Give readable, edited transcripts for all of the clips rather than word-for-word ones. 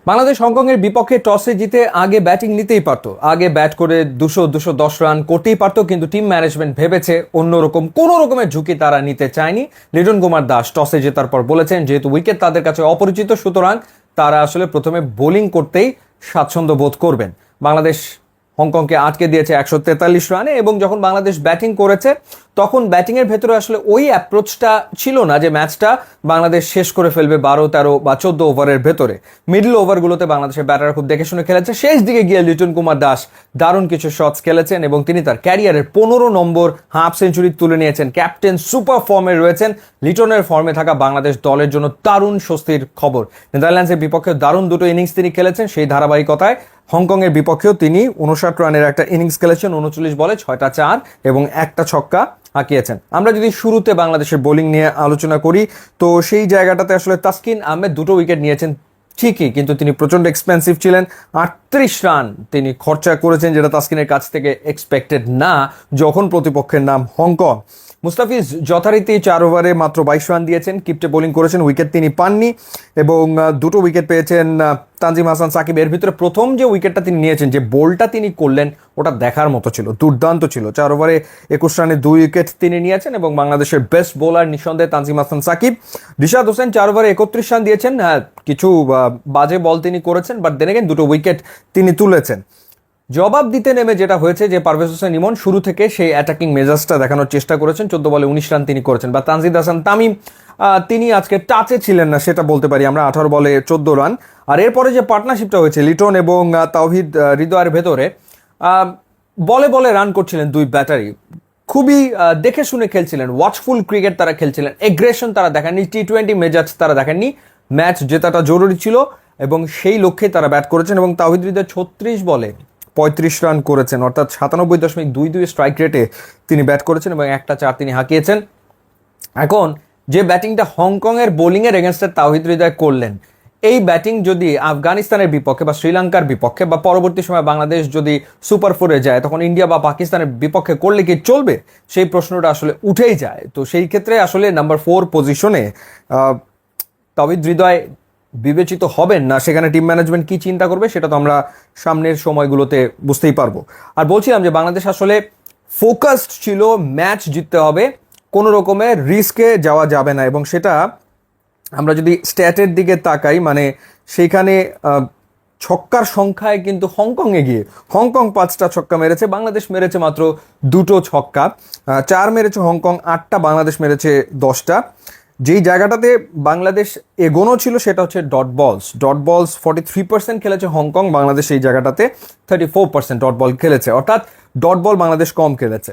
বাংলাদেশ হংকংয়ের বিপক্ষে টসে জিতে আগে ব্যাটিং নিতেই পারতো, আগে ব্যাট করে 200-210 রান করতেই পারতো, কিন্তু টিম ম্যানেজমেন্ট ভেবেছে অন্যরকম কোনো রকমের ঝুঁকি তারা নিতে চায়নি। লিটন কুমার দাস টসে জেতার পর বলেছেন যেহেতু উইকেট তাদের কাছে অপরিচিত, সুতরাং তারা আসলে প্রথমে বোলিং করতেই স্বাচ্ছন্দ্য বোধ করবেন। বাংলাদেশ হংকংকে আটকে দিয়েছে 143 রানে, এবং যখন বাংলাদেশ ব্যাটিং করেছে তখন ব্যাটিংয়ের ভেতরে আসলে ওই অ্যাপ্রোচটা ছিল না যে ম্যাচটা বাংলাদেশ শেষ করে ফেলবে 12-13 বা 14 ওভারের ভেতরে। মিডল ওভারগুলোতে বাংলাদেশের ব্যাটাররা খুব দেখে শুনে খেলেছে। শেষ দিকে গিয়ে লিটন কুমার দাস দারুণ কিছু শটস খেলেছেন এবং তিনি তার ক্যারিয়ারের 15 নম্বর হাফ সেঞ্চুরি তুলে নিয়েছেন। ক্যাপ্টেন সুপার ফর্মে রয়েছেন। লিটনের ফর্মে থাকা বাংলাদেশ দলের জন্য দারুণ স্বস্তির খবর। নেদারল্যান্ডসের বিপক্ষে দারুণ দুটো ইনিংস তিনি খেলেছেন। সেই ধারাবাহিকতায় হংকংয়ের বিপক্ষেও তিনি 59 রানের একটা ইনিংস খেলেছেন, 39 বলে 6টা 4 এবং একটা ছক্কা হাঁকিয়েছেন। আমরা যদি শুরুতে বাংলাদেশের বোলিং নিয়ে আলোচনা করি, তো সেই জায়গাটাতে আসলে তাসকিন আহমেদ দুটো উইকেট নিয়েছেন ঠিকই, কিন্তু তিনি প্রচণ্ড এক্সপেন্সিভ ছিলেন। 38 রান তিনি খরচা করেছেন, যেটা তাসকিনের কাছ থেকে এক্সপেক্টেড না যখন প্রতিপক্ষের নাম হংকং। মুস্তাফিজ যথারীতি 4 ওভারে মাত্র 22 রান দিয়েছেন, কিপটে বোলিং করেছেন, উইকেট তিনি পাননি এবং দুটো উইকেট পেয়েছেন তানজিম হাসান সাকিব। এর ভিতরে প্রথম যে উইকেটটা তিনি নিয়েছেন, যে বোলটা তিনি করলেন, ওটা দেখার মতো ছিল, দুর্দান্ত ছিল। 4 ওভারে 21 রানে 2 উইকেট তিনি নিয়েছেন এবং বাংলাদেশের বেস্ট বোলার নিঃসন্দেহে তানজিম হাসান সাকিব। রিশাদ হোসেন 4 ওভারে 31 রান দিয়েছেন। হ্যাঁ, কিছু বাজে বল তিনি করেছেন, বাট দেন এগেন দুটো উইকেট তিনি তুলেছেন। জবাব দিতে নেমে যেটা হয়েছে যে পারভেজ হোসেন ইমন শুরু থেকে সেই অ্যাটাকিং মেজাজটা দেখানোর চেষ্টা করেছেন। 14 বলে 19 রান তিনি করেছেন। বা তানজিদ হাসান তামিম, তিনি আজকে টাচে ছিলেন না, সেটা বলতে পারি আমরা। 18 বলে 14 রান। আর এরপরে যে পার্টনারশিপটা হয়েছে লিটন এবং তাওহিদ হৃদয়ের ভেতরে, বলে বলে রান করছিলেন দুই ব্যাটারি, খুবই দেখে শুনে খেলছিলেন, ওয়াচফুল ক্রিকেট তারা খেলছিলেন, এগ্রেশন তারা দেখেননি, টি20 মেজাজ তারা দেখেননি। ম্যাচ জেতাটা জরুরি ছিল এবং সেই লক্ষ্যে তারা ব্যাট করেছেন এবং তাওহিদ হৃদয় 36 বলে 35 রান করেছেন, অর্থাৎ 97.22 স্ট্রাইক রেটে তিনি ব্যাট করেছেন এবং একটা 4 তিনি হাঁকিয়েছেন। এখন যে ব্যাটিংটা হংকংয়ের বোলিংয়ের এগেনস্টে তাওহিদ হৃদয় করলেন, এই ব্যাটিং যদি আফগানিস্তানের বিপক্ষে বা শ্রীলঙ্কার বিপক্ষে বা পরবর্তী সময় বাংলাদেশ যদি সুপার 4-এ যায়, তখন ইন্ডিয়া বা পাকিস্তানের বিপক্ষে করলে কি চলবে, সেই প্রশ্নটা আসলে উঠেই যায়। তো সেই ক্ষেত্রে আসলে নাম্বার 4 পজিশনে তাওহিদ হৃদয় বিবেচিত হবেন না। সেখানে টিম ম্যানেজমেন্ট কি চিন্তা করবে সেটা তো আমরা সামনের সময়গুলোতে বুঝতেই পারবো। আর বলছিলাম যে বাংলাদেশ আসলে ফোকাসড ছিল, ম্যাচ জিততে হবে, কোনো রকমের রিস্কে যাওয়া যাবে না। এবং সেটা আমরা যদি স্ট্যাটের দিকে তাকাই, মানে সেইখানে ছক্কার সংখ্যায় কিন্তু হংকংয়ে গিয়ে হংকং 5টা ছক্কা মেরেছে, বাংলাদেশ মেরেছে মাত্র 2টো ছক্কা। 4 মেরেছে হংকং, 8টা বাংলাদেশ মেরেছে 10টা। যেই জায়গাটাতে বাংলাদেশ এগোনো ছিল সেটা হচ্ছে ডট বলস 43% খেলেছে হংকং, বাংলাদেশ এই জায়গাটাতে 34% ডট বল খেলেছে, অর্থাৎ ডট বল বাংলাদেশ কম খেলেছে।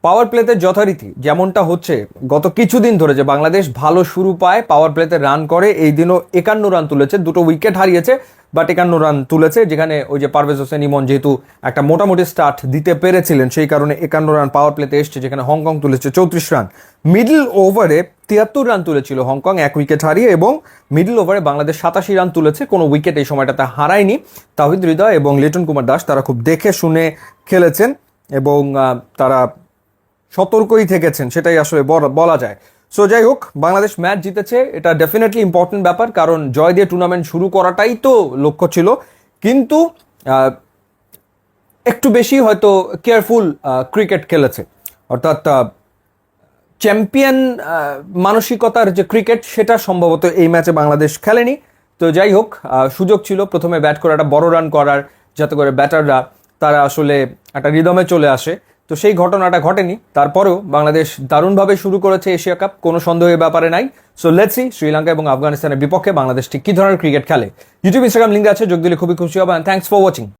পাওয়ার প্লেতে যথারীতি যেমনটা হচ্ছে গত কিছুদিন ধরে, যে বাংলাদেশ ভালো শুরু পায়, পাওয়ার প্লেতে রান করে, এই দিনও 51 রান তুলেছে, দুটো উইকেট হারিয়েছে বাট 51 রান তুলেছে, যেখানে ওই যে পারভেজ হোসেন ইমন যেহেতু একটা মোটামুটি স্টার্ট দিতে পেরেছিলেন, সেই কারণে 51 রান পাওয়ার প্লেতে এসছে, যেখানে হংকং তুলেছে 34 রান। মিডল ওভারে 73 রান তুলেছিল হংকং, 1 উইকেট হারিয়ে, এবং মিডল ওভারে বাংলাদেশ 87 রান তুলেছে, কোনো উইকেট এই সময়টাতে হারায়নি। তাওহিদ হৃদয় এবং লিটন কুমার দাস তারা খুব দেখে শুনে খেলেছেন এবং তারা সতর্কই থেকেছেন, সেটাই আসলে বলা যায়। সো যাই হোক, বাংলাদেশ ম্যাচ জিতেছে, এটা ডেফিনেটলি ইম্পর্টেন্ট ব্যাপার, কারণ জয় দিয়ে টুর্নামেন্ট শুরু করাটাই তো লক্ষ্য ছিল। কিন্তু একটু বেশি হয়তো কেয়ারফুল ক্রিকেট খেলেছে, অর্থাৎ চ্যাম্পিয়ন মানসিকতার যে ক্রিকেট, সেটা সম্ভবত এই ম্যাচে বাংলাদেশ খেলেনি। তো যাই হোক, সুযোগ ছিল প্রথমে ব্যাট করাটা, বড় রান করার, যাতে করে ব্যাটাররা তারা আসলে একটা রিদমে চলে আসে। তো সেই ঘটনাটা ঘটেনি। তারপরেও বাংলাদেশ দারুণভাবে শুরু করেছে এশিয়া কাপ, কোনো সন্দেহের ব্যাপারে নাই। সো লেটস সি শ্রীলঙ্কা এবং আফগানিস্তানের বিপক্ষে বাংলাদেশ ঠিক কী ধরনের ক্রিকেট খেলে। ইউটিউব ইনস্টাগ্রাম লিঙ্ক আছে, যোগ দিলে খুবই খুশি হবে। Thanks for watching.